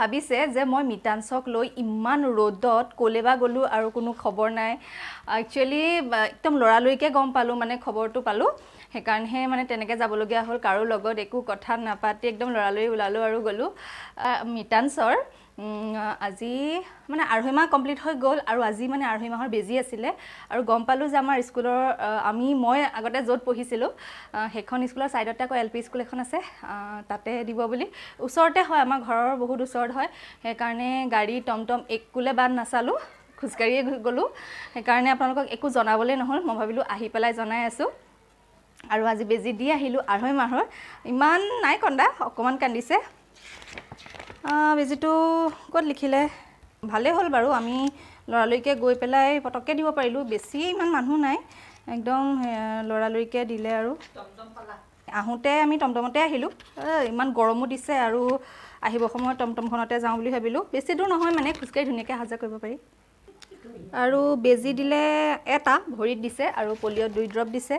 ভাবিছে যে মই মিটানছক লৈ ইমান ৰ'দত কলেবা গ'লো আৰু কোনো খবৰ নাই একচুয়ালি একদম লৰালৈকে গম পালো মানে খবৰটো পালো সেইকাৰণে মানে তেনেকৈ যাবলগীয়া হ'ল কাৰো লগত একো কথা নাপাতি একদম লৰালৈ ওলালো আৰু গ'লো মিটানছৰ আজি মানে আঢ়ৈ মাহ কমপ্লিট হৈ গ'ল আৰু আজি মানে আঢ়ৈ মাহৰ বেজি আছিলে আৰু গম পালো যে আমাৰ স্কুলৰ মই আগতে য'ত পঢ়িছিলোঁ সেইখন স্কুলৰ সাইডতে আকৌ এলপি স্কুল এখন আছে তাতে দিব বুলি ওচৰতে হয় আমাৰ ঘৰৰ বহুত ওচৰত হয় সেইকাৰণে গাড়ী টমটম একোলে বাদ নাচালো খুজকাৰিয়ে গ'লো সেইকাৰণে আপোনালোকক একো জনাবলৈ নহ'ল মই ভাবিলোঁ আহি পেলাই জনাই আছোঁ আৰু আজি বেজি দি আহিলোঁ আঢ়ৈ মাহৰ ইমান নাই কন্দা অকণমান কান্দিছে বেজিটো ক'ত লিখিলে ভালেই হ'ল বাৰু আমি লৰালৈকে গৈ পেলাই পটককৈ দিব পাৰিলোঁ বেছি ইমান মানুহ নাই একদম লৰালৈকে দিলে আৰু আহোঁতে আমি টমটমতে আহিলোঁ ইমান গৰমো দিছে আৰু আহিব সময়ত টমটমখনতে যাওঁ বুলি ভাবিলোঁ বেছি দূৰ নহয় মানে খোজকাঢ়ি ধুনীয়াকৈ অহা যোৱা কৰিব পাৰি আৰু বেজি দিলে এটা ভৰিত দিছে আৰু পলিঅ' 2 ড্ৰপ দিছে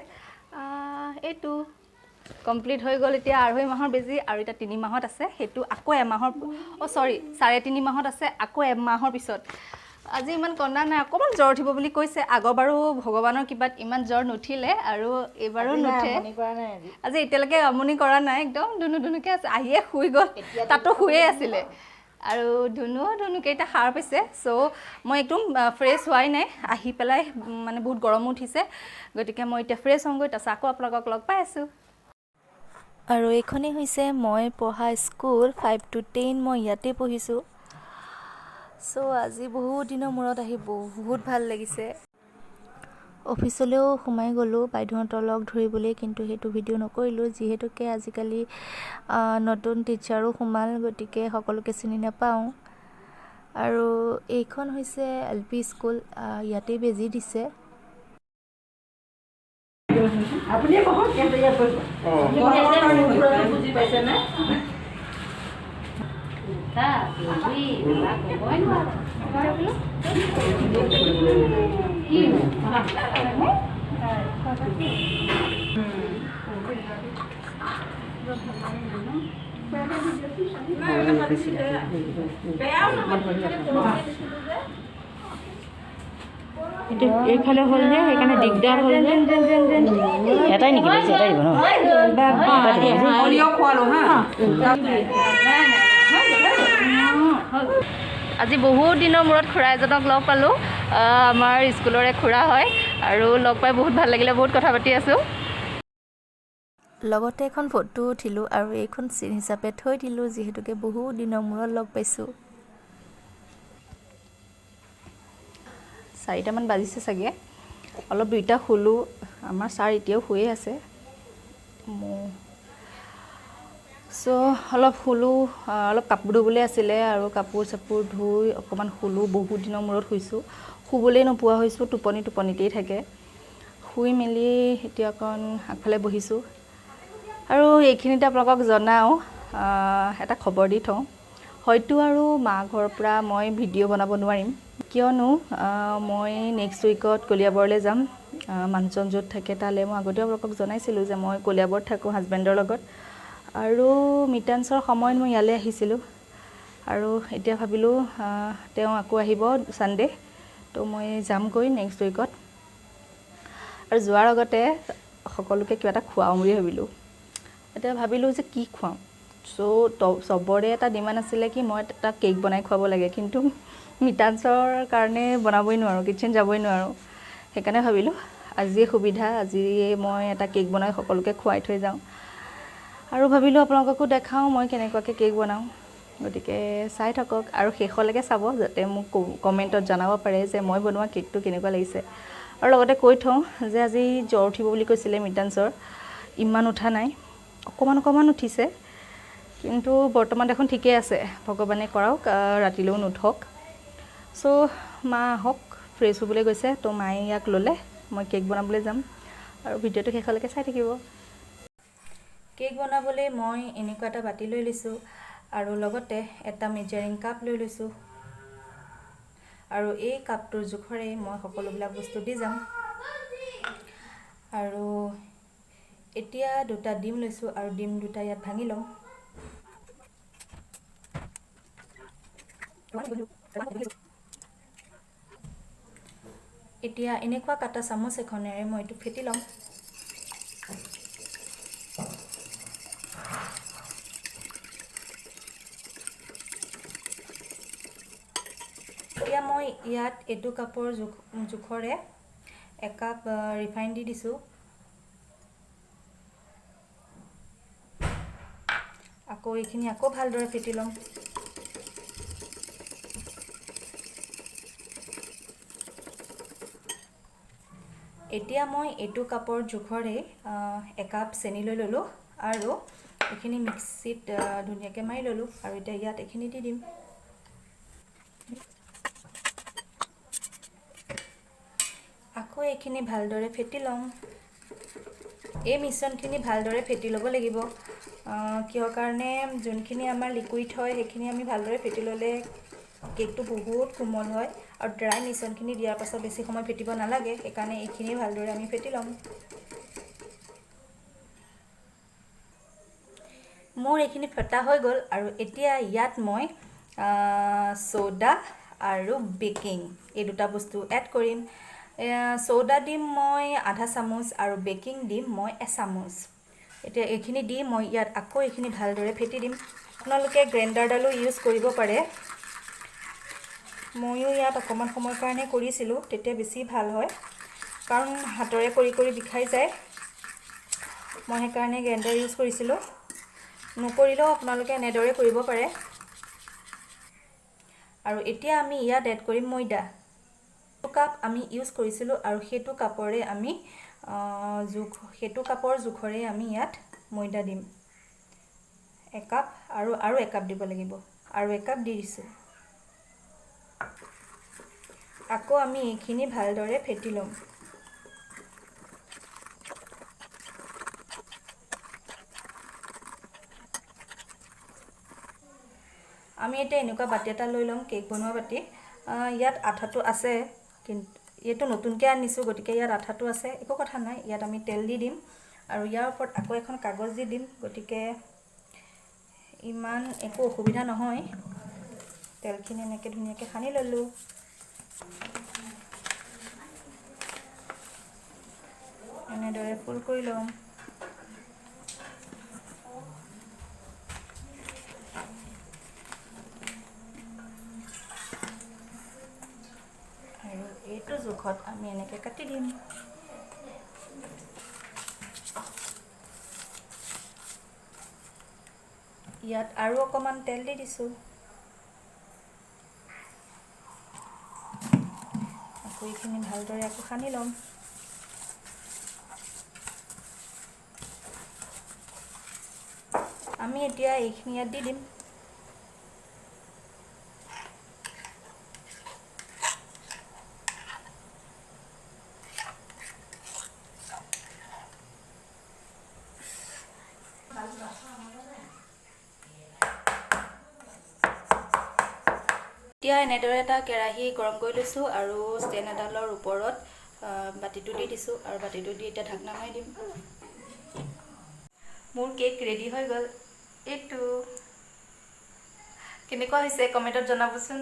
এইটো কমপ্লিট হৈ গ'ল এতিয়া আঢ়ৈ মাহৰ বেজি আৰু এটা 3 মাহত আছে সেইটো আকৌ এমাহৰ সৰি 3.5 মাহত আছে আকৌ এমাহৰ পিছত আজি ইমান কন্দা নাই অকণমান জ্বৰ উঠিব বুলি কৈছে আগৰবাৰো ভগৱানৰ কিবাত ইমান জ্বৰ নুঠিলে আৰু এইবাৰো নুঠে আজি এতিয়ালৈকে আমনি কৰা নাই একদম ধুনুকে আছে আহিয়ে শুই গ'ল তাতো শুয়ে আছিলে আৰু ধুনুকেইটা সাৰ পাইছে চ' মই একদম ফ্ৰেছ হোৱাই নাই আহি পেলাই মানে বহুত গৰম উঠিছে গতিকে মই এতিয়া ফ্ৰেছ হওঁগৈ তাৰপিছত আকৌ আপোনালোকক লগ পাই আছোঁ আৰু এইখনেই হৈছে মই পঢ়া স্কুল 5 to 10 মই ইয়াতে পঢ়িছোঁ চ' আজি বহুত দিনৰ মূৰত আহি বহুত ভাল লাগিছে অফিচলৈও সোমাই গ'লোঁ বাইদেউহঁতৰ লগ ধৰিবলৈ কিন্তু সেইটো ভিডিঅ' নকৰিলোঁ যিহেতুকে আজিকালি নতুন টিচাৰো সোমাল গতিকে সকলোকে চিনি নাপাওঁ আৰু এইখন হৈছে LP স্কুল ইয়াতে বেজি দিছে আপুনি বহুত বুজি পাইছে না এইফালে হ'ল যে সেইকাৰণে দিগদাৰ হ'ল যে এটাই নেকি বেছি এটাই দিব আজি বহুত দিনৰ মূৰত খুৰা এজনক লগ পালোঁ আমাৰ স্কুলৰে খুৰা হয় আৰু লগ পাই বহুত ভাল লাগিলে বহুত কথা পাতি আছোঁ লগতে এখন ফটো উঠিলোঁ আৰু এইখন চিন হিচাপে থৈ দিলোঁ যিহেতুকে বহুত দিনৰ মূৰত লগ পাইছোঁ 4টামান বাজিছে চাগে অলপ দুইটা শুলোঁ আমাৰ ছাৰ এতিয়াও শুয়ে আছে চ' অলপ শুলোঁ অলপ কাপোৰ ধুবলৈ আছিলে আৰু কাপোৰ চাপোৰ ধুই অকণমান শুলোঁ বহুত দিনৰ মূৰত শুইছোঁ শুবলৈ নোপোৱা হৈছোঁ টোপনিতেই থাকে শুই মেলি এতিয়া অকণ আগফালে বহিছোঁ আৰু এইখিনিতে আপোনালোকক জনাওঁ এটা খবৰ দি থওঁ হয়তো আৰু মা ঘৰৰ পৰা মই ভিডিঅ' বনাব নোৱাৰিম কিয়নো মই নেক্সট উইকত কলিয়াবৰলৈ যাম মানুহজন য'ত থাকে তালৈ মই আগতেও আপোনালোকক জনাইছিলোঁ যে মই কলিয়াবৰত থাকোঁ হাজবেণ্ডৰ লগত আৰু মিটানছৰ সময়ত মই ইয়ালৈ আহিছিলোঁ আৰু এতিয়া ভাবিলোঁ তেওঁ আকৌ আহিব ছানডে তো মই যামগৈ নেক্সট উইকত আৰু যোৱাৰ আগতে সকলোকে কিবা এটা খুৱাওঁ বুলি ভাবিলোঁ এতিয়া ভাবিলোঁ যে কি খুৱাওঁ চ' চবৰে এটা ডিমাণ্ড আছিলে কি মই এটা কেক বনাই খুৱাব লাগে কিন্তু মিটানছৰ কাৰণে বনাবই নোৱাৰোঁ কিটচেন যাবই নোৱাৰোঁ সেইকাৰণে ভাবিলোঁ আজিয়ে সুবিধা আজিয়ে মই এটা কেক বনাই সকলোকে খুৱাই থৈ যাওঁ আৰু ভাবিলোঁ আপোনালোককো দেখাওঁ মই কেনেকুৱাকৈ কেক বনাওঁ গতিকে চাই থাকক আৰু শেষলৈকে চাব যাতে মোক কমেণ্টত জনাব পাৰে যে মই বনোৱা কেকটো কেনেকুৱা লাগিছে আৰু লগতে কৈ থওঁ যে আজি জ্বৰ উঠিব বুলি কৈছিলে মিটানছৰ ইমান উঠা নাই অকণমান উঠিছে কিন্তু বৰ্তমান দেখোন ঠিকেই আছে ভগৱানে কৰাওক ৰাতিলৈও নুঠক চ' মা আহক ফ্ৰেছ হ'বলৈ গৈছে তো মায়ে ইয়াক ল'লে মই কেক বনাবলৈ যাম আৰু ভিডিঅ'টো শেষলৈকে চাই থাকিব কেক বনাবলৈ মই এনেকুৱা এটা বাতি লৈ লৈছোঁ আৰু লগতে এটা মেজাৰিং কাপ লৈ লৈছোঁ আৰু এই কাপটোৰ জোখৰে মই সকলোবিলাক বস্তু দি যাম আৰু এতিয়া 2টা ডিম লৈছোঁ আৰু ডিম 2টা ইয়াত ভাঙি ল'ম এতিয়া এনেকুৱা কাটা চামুচ এখনেৰে মই এইটো ফেটি ল'ম। এতিয়া মই ইয়াত এইটো কাপৰ জোখৰে 1 কাপ ৰিফাইন দি দিছোঁ। আকৌ এইখিনি আকৌ ভালদৰে ফেটি ল'ম। এতিয়া মই এইটো কাপৰ জোখৰে 1 কাপ চেনি লৈ ল'লোঁ আৰু এইখিনি মিক্সিত ধুনীয়াকৈ মাৰি ল'লোঁ আৰু এতিয়া ইয়াত এইখিনি দি দিম। আকৌ এইখিনি ভালদৰে ফেটি ল'ম। এই মিশ্ৰণখিনি ভালদৰে ফেটি ল'ব লাগিব। কিহৰ কাৰণে যোনখিনি আমাৰ লিকুইড হয় সেইখিনি আমি ভালদৰে ফেটি ল'লে কেকটো বহুত কোমল হয় আৰু ড্ৰাই মিশ্ৰণখিনি দিয়াৰ পাছত বেছি সময় ফেটিব নালাগে, সেইকাৰণে এইখিনি ভালদৰে আমি ফেটি ল'ম। মোৰ এইখিনি ফেটা হৈ গ'ল আৰু এতিয়া ইয়াত মই ছ'ডা আৰু বেকিং এই দুটা বস্তু এড কৰিম। ছ'ডা দিম মই আধা চামুচ আৰু বেকিং দিম মই 1 চামুচ। এতিয়া এইখিনি দি মই ইয়াত আকৌ এইখিনি ভালদৰে ফেটি দিম। আপোনালোকে গ্ৰাইণ্ডাৰডালো ইউজ কৰিব পাৰে। ময়ো ইয়াত অকণমান সময়ৰ কাৰণে কৰিছিলোঁ, তেতিয়া বেছি ভাল হয়, কাৰণ হাতৰে কৰি কৰি বিষাই যায়। মই সেইকাৰণে গ্ৰাইণ্ডাৰ ইউজ কৰিছিলোঁ। নকৰিলেও আপোনালোকে এনেদৰে কৰিব পাৰে। আৰু এতিয়া আমি ইয়াত এড কৰিম ময়দা। 2 কাপ আমি ইউজ কৰিছিলোঁ আৰু সেইটো কাপৰ জোখৰে আমি ইয়াত ময়দা দিম। 1 কাপ আৰু 1 কাপ দিব লাগিব আৰু 1 কাপ দি দিছোঁ। আকৌ আমি এইখিনি ভালদৰে ফেটি ল'ম। আমি এতিয়া এনেকুৱা বাতি এটা লৈ ল'ম, কেক বনোৱা বাতি। ইয়াত আঠাটো আছে, কিন্তু এইটো নতুনকৈ আনিছোঁ, গতিকে ইয়াত আঠাটো আছে, একো কথা নাই। ইয়াত আমি তেল দি দিম আৰু ইয়াৰ ওপৰত আকৌ এখন কাগজ দি দিম, গতিকে ইমান একো অসুবিধা নহয়। তেলখিনি এনেকৈ ধুনীয়াকৈ সানি ল'লোঁ। এনেদৰে ফুল কৰি ল'ম। আৰু এইটো জোখত আমি এনেকৈ কাটি দিম। ইয়াত আৰু অকণমান তেল দি দিছোঁ। আকৌ এইখিনি ভালদৰে আকৌ সানি ল'ম। আমি এতিয়া এইখিনি ইয়াত দি দিম। এতিয়া এনেদৰে এটা কেৰাহী গৰম কৰি লৈছোঁ আৰু ষ্টেণ্ড এডালৰ ওপৰত বাতিটো দি দিছোঁ আৰু বাতিটো দি এতিয়া ঢাকনা মাৰি দিম। মোৰ কেক ৰেডি হৈ গ'ল। এইটো কেনেকুৱা হৈছে কমেণ্টত জনাবচোন।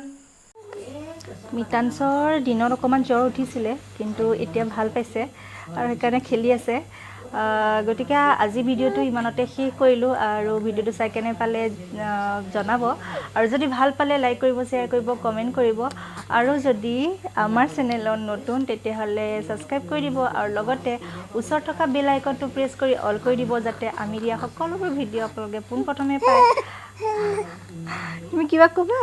মিতাঞ্চৰ দিনত অকণমান জ্বৰ উঠিছিলে, কিন্তু এতিয়া ভাল পাইছে আৰু সেইকাৰণে খেলি আছে। গতিকে আজি ভিডিঅ'টো ইমানতে শেষ কৰিলোঁ আৰু ভিডিঅ'টো চাই কেনে পালে জনাব আৰু যদি ভাল পালে লাইক কৰিব, শ্বেয়াৰ কৰিব, কমেণ্ট কৰিব আৰু যদি আমাৰ চেনেলত নতুন তেতিয়াহ'লে ছাবস্ক্ৰাইব কৰি দিব আৰু লগতে ওচৰত থকা বেল আইকনটো প্ৰেছ কৰি অল কৰি দিব, যাতে আমি দিয়া সকলোবোৰ ভিডিঅ' আপোনালোকে পোনপ্ৰথমে পায়। তুমি কিবা ক'বা?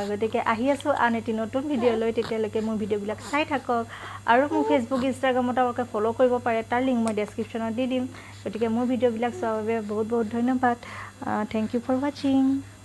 গতিকে আহি আছোঁ আন এটি নতুন ভিডিঅ' লৈ। তেতিয়ালৈকে মোৰ ভিডিঅ'বিলাক চাই থাকক আৰু মোৰ ফেচবুক, ইনষ্টাগ্ৰামত আপোনালোকে ফ'ল' কৰিব পাৰে, তাৰ লিংক মই ডেছক্ৰিপশ্যনত দি দিম। গতিকে মোৰ ভিডিঅ'বিলাক চোৱাৰ বাবে বহুত বহুত ধন্যবাদ। থেংক ইউ ফৰ ৱাচিং।